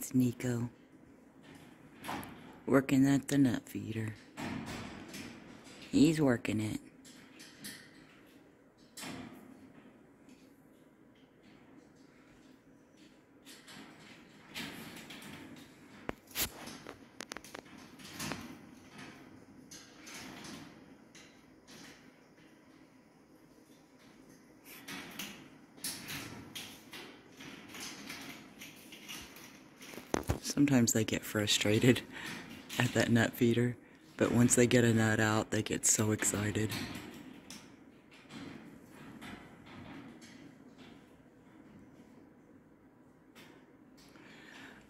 It's Nikko, working at the nut feeder. He's working it. Sometimes they get frustrated at that nut feeder, but once they get a nut out, they get so excited.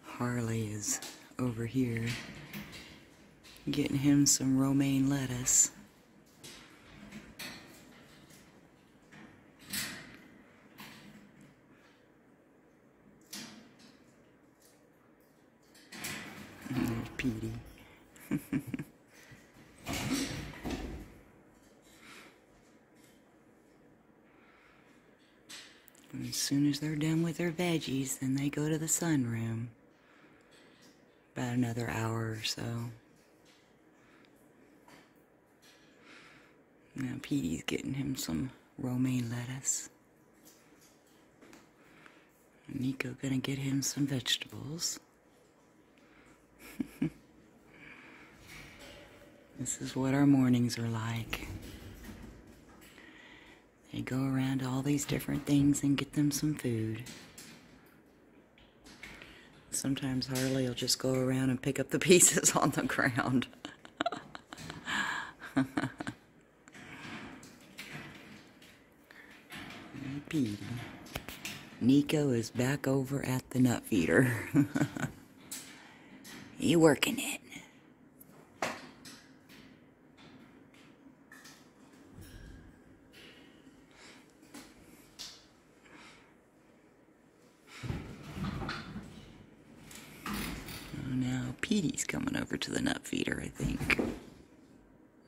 Harley is over here getting him some romaine lettuce. There's Petey. As soon as they're done with their veggies, then they go to the sunroom. About another hour or so. Now Petey's getting him some romaine lettuce. Nikko gonna get him some vegetables. This is what our mornings are like. They go around to all these different things and get them some food. Sometimes Harley will just go around and pick up the pieces on the ground. Petey. Nikko is back over at the nut feeder. He working it. Now Petey's coming over to the nut feeder, I think.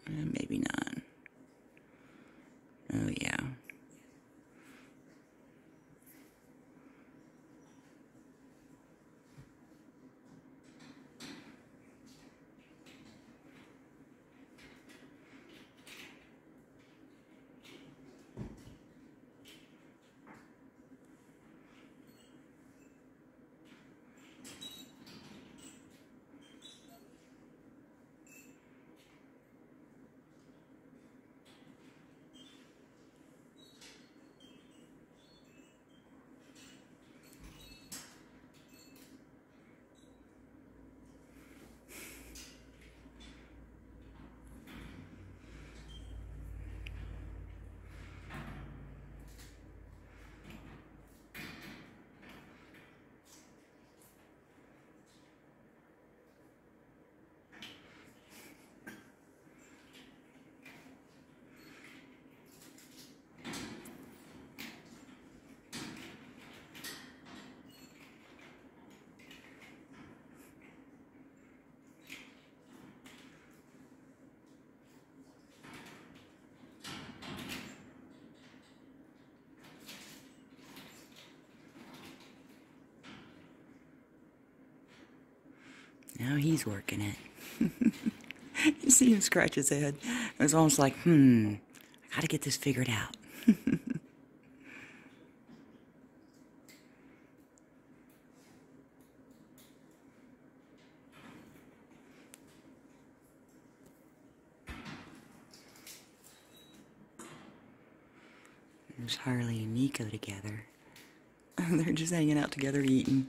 Maybe not. Oh yeah. Now he's working it. You see him scratch his head. It was almost like, I gotta get this figured out. There's Harley and Nikko together. They're just hanging out together eating.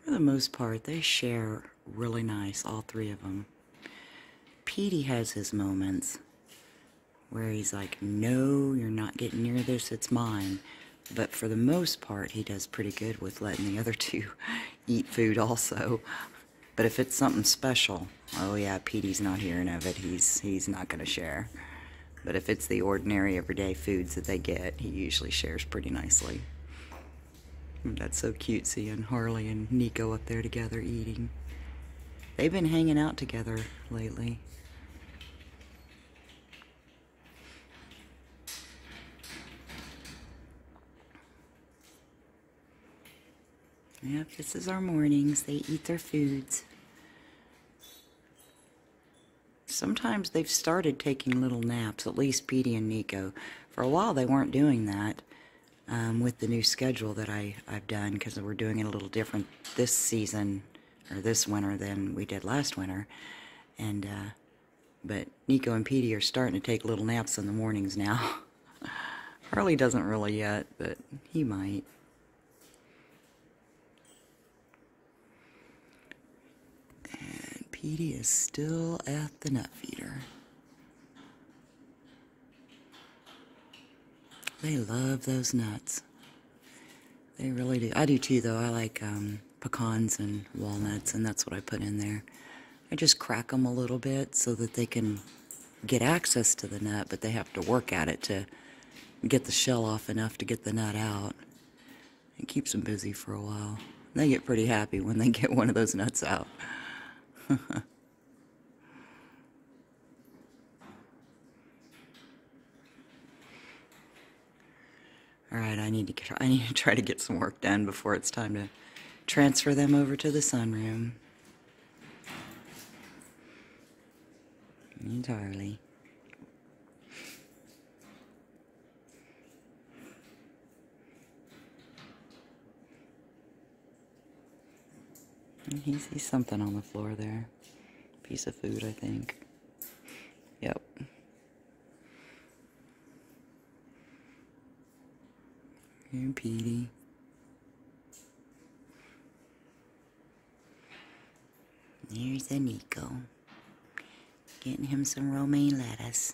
For the most part, they share really nice, all three of them. Petey has his moments where he's like, no, you're not getting near this, it's mine. But for the most part, he does pretty good with letting the other two eat food also. But if it's something special, oh yeah, Petey's not hearing of it. He's not going to share. But if it's the ordinary everyday foods that they get, he usually shares pretty nicely. That's so cute seeing Harley and Nikko up there together eating. They've been hanging out together lately. Yep, this is our mornings. They eat their foods. Sometimes they've started taking little naps, at least Petey and Nikko. For a while they weren't doing that with the new schedule that I've done, because we're doing it a little different this season, or this winter, than we did last winter. And but Nikko and Petey are starting to take little naps in the mornings now. Harley doesn't really yet, but he might. Petey is still at the nut feeder. They love those nuts. They really do. I do too, though. I like pecans and walnuts, and that's what I put in there. I just crack them a little bit so that they can get access to the nut, but they have to work at it to get the shell off enough to get the nut out. It keeps them busy for a while. They get pretty happy when they get one of those nuts out. Alright, I need to try to get some work done before it's time to transfer them over to the sunroom. And Harley. And he sees something on the floor there. Piece of food, I think. Yep. And Petey. There's a Nikko. Getting him some romaine lettuce.